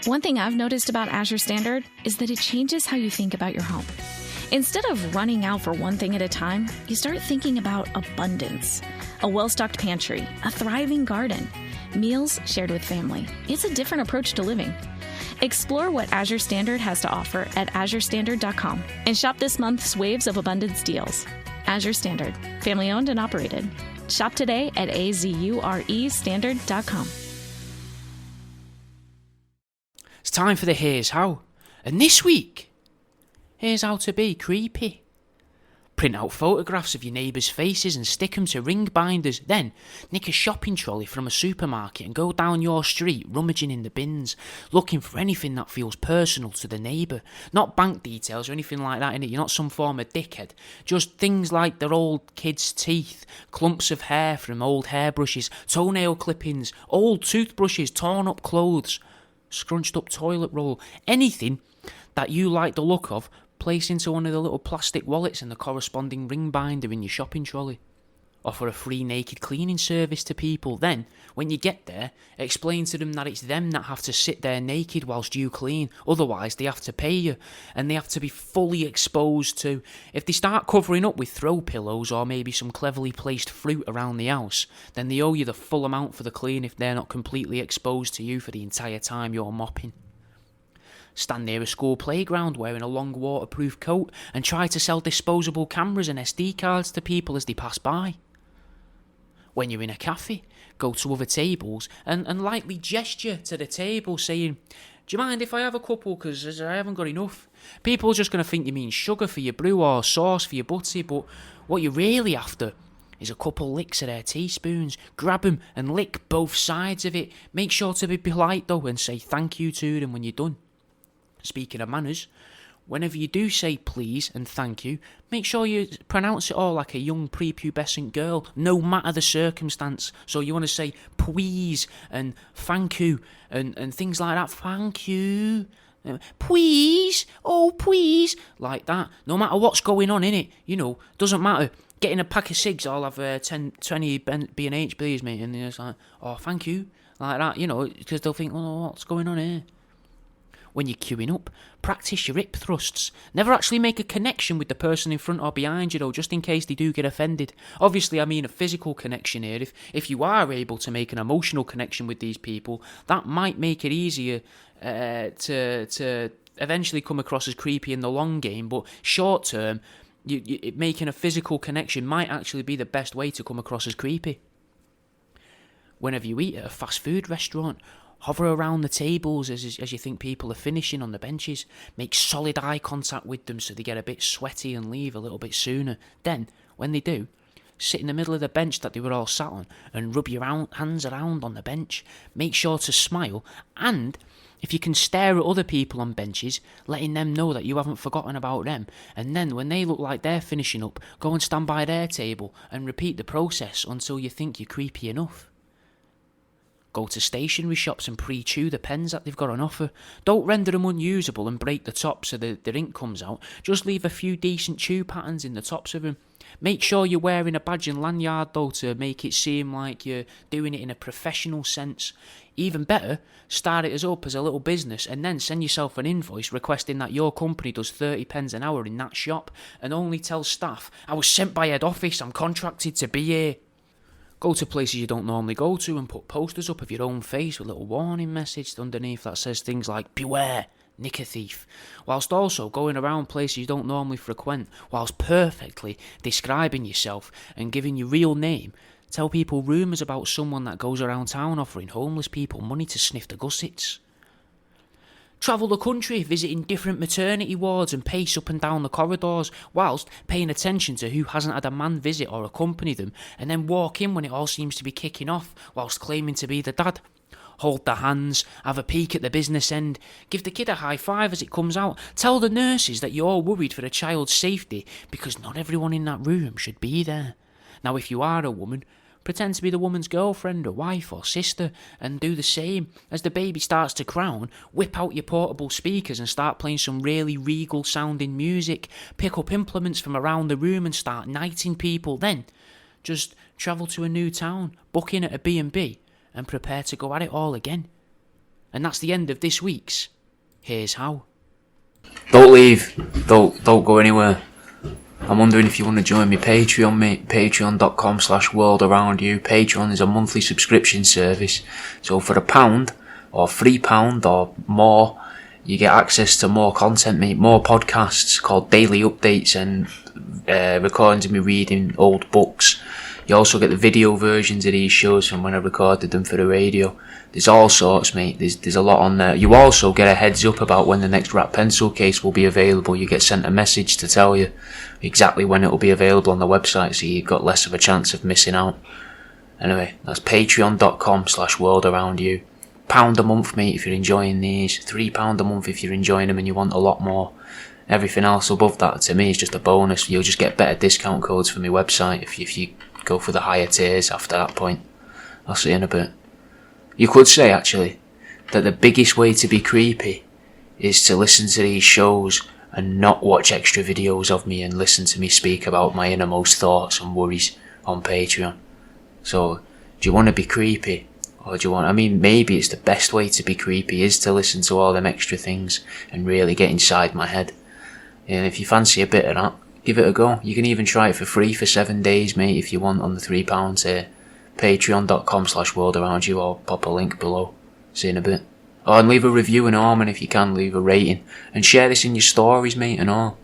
One thing I've noticed about Azure Standard is that it changes how you think about your home. Instead of running out for one thing at a time, you start thinking about abundance. A well-stocked pantry, a thriving garden, meals shared with family. It's a different approach to living. Explore what Azure Standard has to offer at azurestandard.com and shop this month's Waves of Abundance deals. Azure Standard, family owned and operated. Shop today at azurestandard.com. It's time for the Here's How. And this week, here's how to be creepy. Print out photographs of your neighbours' faces and stick them to ring binders. Then, nick a shopping trolley from a supermarket and go down your street rummaging in the bins, looking for anything that feels personal to the neighbour. Not bank details or anything like that, innit? You're not some form of dickhead. Just things like their old kids' teeth, clumps of hair from old hairbrushes, toenail clippings, old toothbrushes, torn up clothes, scrunched up toilet roll. Anything that you like the look of, place into one of the little plastic wallets and the corresponding ring binder in your shopping trolley. Offer a free naked cleaning service to people. Then, when you get there, explain to them that it's them that have to sit there naked whilst you clean. Otherwise, they have to pay you, and they have to be fully exposed to. If they start covering up with throw pillows or maybe some cleverly placed fruit around the house, then they owe you the full amount for the clean if they're not completely exposed to you for the entire time you're mopping. Stand near a school playground wearing a long waterproof coat and try to sell disposable cameras and SD cards to people as they pass by. When you're in a cafe, go to other tables and lightly gesture to the table saying, "Do you mind if I have a couple, because I haven't got enough?" People are just going to think you mean sugar for your brew or sauce for your butty, but what you're really after is a couple licks of their teaspoons. Grab them and lick both sides of it. Make sure to be polite though and say thank you to them when you're done. Speaking of manners, whenever you do say please and thank you, make sure you pronounce it all like a young prepubescent girl, no matter the circumstance. So you want to say please and thank you and things like that. Thank you. Please. Oh, please. Like that. No matter what's going on, innit? You know, doesn't matter. Getting a pack of cigs, I'll have 10, 20 B&H, please, mate. And it's like, oh, thank you. Like that, you know, because they'll think, oh, what's going on here? When you're queuing up, practice your hip thrusts. Never actually make a connection with the person in front or behind you, though, just in case they do get offended. Obviously, I mean a physical connection here. If you are able to make an emotional connection with these people, that might make it easier to eventually come across as creepy in the long game. But short term, making a physical connection might actually be the best way to come across as creepy. Whenever you eat at a fast food restaurant, hover around the tables as you think people are finishing on the benches. Make solid eye contact with them so they get a bit sweaty and leave a little bit sooner. Then, when they do, sit in the middle of the bench that they were all sat on and rub your hands around on the bench. Make sure to smile, and if you can stare at other people on benches, letting them know that you haven't forgotten about them. And then when they look like they're finishing up, go and stand by their table and repeat the process until you think you're creepy enough. Go to stationery shops and pre-chew the pens that they've got on offer. Don't render them unusable and break the top so the ink comes out. Just leave a few decent chew patterns in the tops of them. Make sure you're wearing a badge and lanyard though to make it seem like you're doing it in a professional sense. Even better, start it up as a little business and then send yourself an invoice requesting that your company does 30 pence an hour in that shop, and only tell staff, "I was sent by head office, I'm contracted to be here." Go to places you don't normally go to and put posters up of your own face with a little warning message underneath that says things like, "Beware, nick a thief," whilst also going around places you don't normally frequent, whilst perfectly describing yourself and giving your real name. Tell people rumours about someone that goes around town offering homeless people money to sniff the gussets. Travel the country, visiting different maternity wards and pace up and down the corridors, whilst paying attention to who hasn't had a man visit or accompany them, and then walk in when it all seems to be kicking off, whilst claiming to be the dad. Hold their hands, have a peek at the business end, give the kid a high five as it comes out, tell the nurses that you're worried for the child's safety, because not everyone in that room should be there. Now if you are a woman, pretend to be the woman's girlfriend or wife or sister and do the same. As the baby starts to crown, whip out your portable speakers and start playing some really regal sounding music. Pick up implements from around the room and start knighting people. Then just travel to a new town, book in at a B&B and prepare to go at it all again. And that's the end of this week's Here's How. Don't leave. Don't go anywhere. I'm wondering if you want to join me Patreon, mate. Patreon.com/worldaroundyou. Patreon is a monthly subscription service. So for £1 or £3 or more, you get access to more content, mate. More podcasts called Daily Updates and recordings of me reading old books. You also get the video versions of these shows from when I recorded them for the radio. There's all sorts, mate. There's a lot on there. You also get a heads up about when the next Rat Pencil case will be available. You get sent a message to tell you exactly when it will be available on the website, so you've got less of a chance of missing out. Anyway, that's patreon.com/worldaroundyou. £1 a month, mate, if you're enjoying these. £3 a month if you're enjoying them and you want a lot more. Everything else above that, to me, is just a bonus. You'll just get better discount codes from my website if you go for the higher tiers after that point. I'll see you in a bit. You could say, actually, that the biggest way to be creepy is to listen to these shows and not watch extra videos of me and listen to me speak about my innermost thoughts and worries on Patreon. So, do you want to be creepy? Or do you want... maybe it's the best way to be creepy is to listen to all them extra things and really get inside my head. And if you fancy a bit of that, give it a go. You can even try it for free for 7 days, mate, if you want, on the £3 tier. Patreon.com/worldaroundyou, or pop a link below. See you in a bit. Oh, and leave a review and all, and if you can, leave a rating. And share this in your stories, mate, and all.